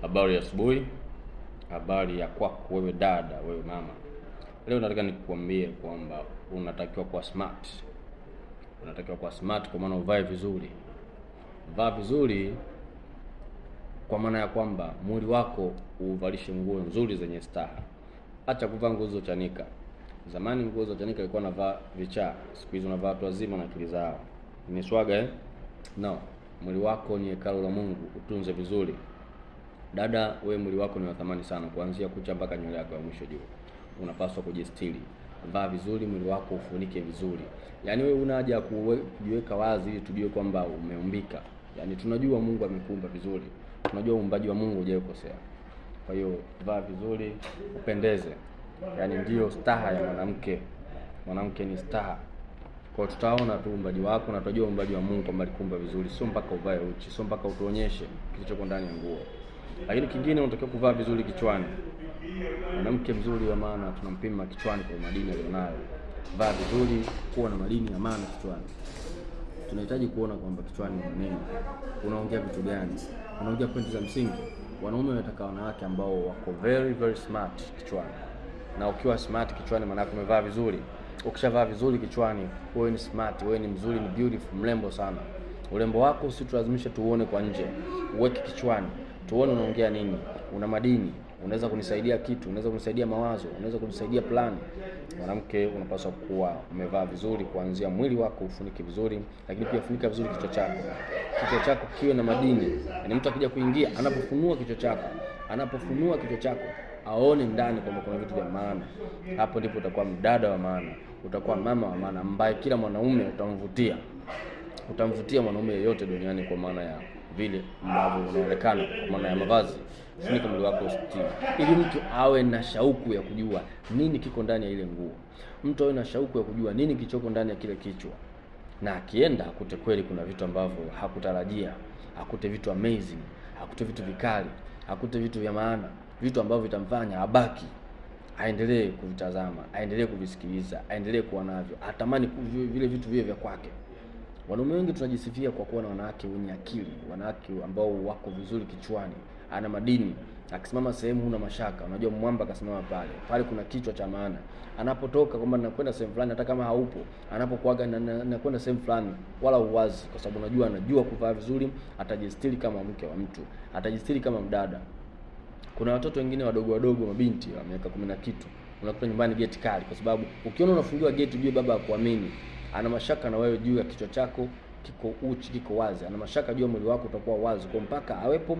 Habari ya asubuhi, habari ya kwako wewe dada, wewe mama. Leo nataka nikuambie kwamba unatakiwa kuwa smart. Unatakiwa kuwa smart kwa maana uvae vizuri. Vaa vizuri kwa maana ya kwamba mwili wako uvalishe nguo nzuri zenye staha. Acha kuvaa nguo zilizochanika. Zamani nguo zilizochanika ilikuwa navaa vichaa. Siku hizi unavaa watu wazima na akili zao. Ni swaga No, mwili wako ni hekalu la Mungu, utunze vizuri. Dada, wewe mwili wako ni wa thamani sana, kuanzia kucha mpaka nywele yako ya mwisho juu. Unapaswa kujistiri. Vaa vizuri, mwili wako ufunike vizuri. Yaani wewe una haja kujiweka wazi ili tujue kwamba umeumbika. Yaani tunajua Mungu amekuumba vizuri. Tunajua uumbaji wa Mungu hujakosea. Kwa hiyo vaa vizuri, upendeze. Yaani ndio staha ya mwanamke. Mwanamke ni staha. Kwa tutaona tu uumbaji wako na tutajua uumbaji wa Mungu kwamba alikumba vizuri. Sio mpaka uvae uchi, sio mpaka utuonyeshe kilichoko ndani ya nguo. Lakini kingine unatakiwa kuvaa vizuri kichwani. Mwanamke mzuri wa maana tunampima kichwani kwa madini alionayo. Vaa vizuri, kuwa na madini ya maana kichwani. Tunahitaji kuona kwamba kichwani una nini. Unaongea vitu gani? Unaongea pointi za msingi. Wanaume wanataka wanawake ambao wako very smart kichwani. Na ukiwa smart kichwani maana yako umevaa vizuri. Ukishavaa vizuri kichwani, wewe ni smart, wewe ni mzuri, ni beautiful, mrembo sana. Urembo wako usitulazimishe tuone kwa nje. Uweke kichwani. Tuone unaongea nini, una madini, unaweza kunisaidia kitu, unaweza kunisaidia mawazo, unaweza kunisaidia plani. Mwanamke unapaswa kuwa umevaa vizuri, kuanzia mwili wako ufunike vizuri, lakini pia funika vizuri kichwa chako. Kichwa chako kiwe na madini. Yaani mtu akija kuingia, anapofunua kichwa chako, aone ndani kwamba kuna vitu vya maana. Hapo ndipo utakuwa mdada wa maana, utakuwa mama wa maana ambaye kila mwanaume utamvutia. Utamvutia mwanaume yeyote duniani kwa maana ya vile ambavyo unaonekana, kwa maana ya mavazi. Funika mwili wako usitiri, ili mtu awe na shauku ya kujua nini kiko ndani ya ile nguo. Mtu awe na shauku ya kujua nini kichoko ndani ya kile kichwa. Na akienda akute kweli kuna vitu ambavyo hakutarajia, akute vitu amazing, akute vitu vikali, akute vitu vya maana, vitu ambavyo vitamfanya abaki, aendelee kuvitazama, aendelee kuvisikiliza, aendelee kuwa navyo, atamani vile vitu viwe vya kwake. Wanaume wengi tunajisifia kwa kuwa na wanawake wenye akili, wanawake ambao wako vizuri kichwani, ana madini. Akisimama sehemu huna mashaka, unajua mwamba kasimama pale. Pale kuna kichwa cha maana. Anapotoka kwamba nakwenda sehemu fulani hata kama haupo, anapokuaga nakwenda sehemu fulani wala uwazi, kwa sababu anajua kuvaa vizuri, atajistiri kama mke wa mtu, atajistiri kama mdada. Kuna watoto wengine wadogo mabinti wa miaka 10 na kitu, unakuta nyumbani geti kali, kwa sababu ukiona unafungiwa geti ujue baba akuamini. Ana mashaka na wewe juu ya kichwa chako kiko uchi, kiko wazi. Ana mashaka juu ya mwili wako utakuwa wazi, kwa mpaka awepo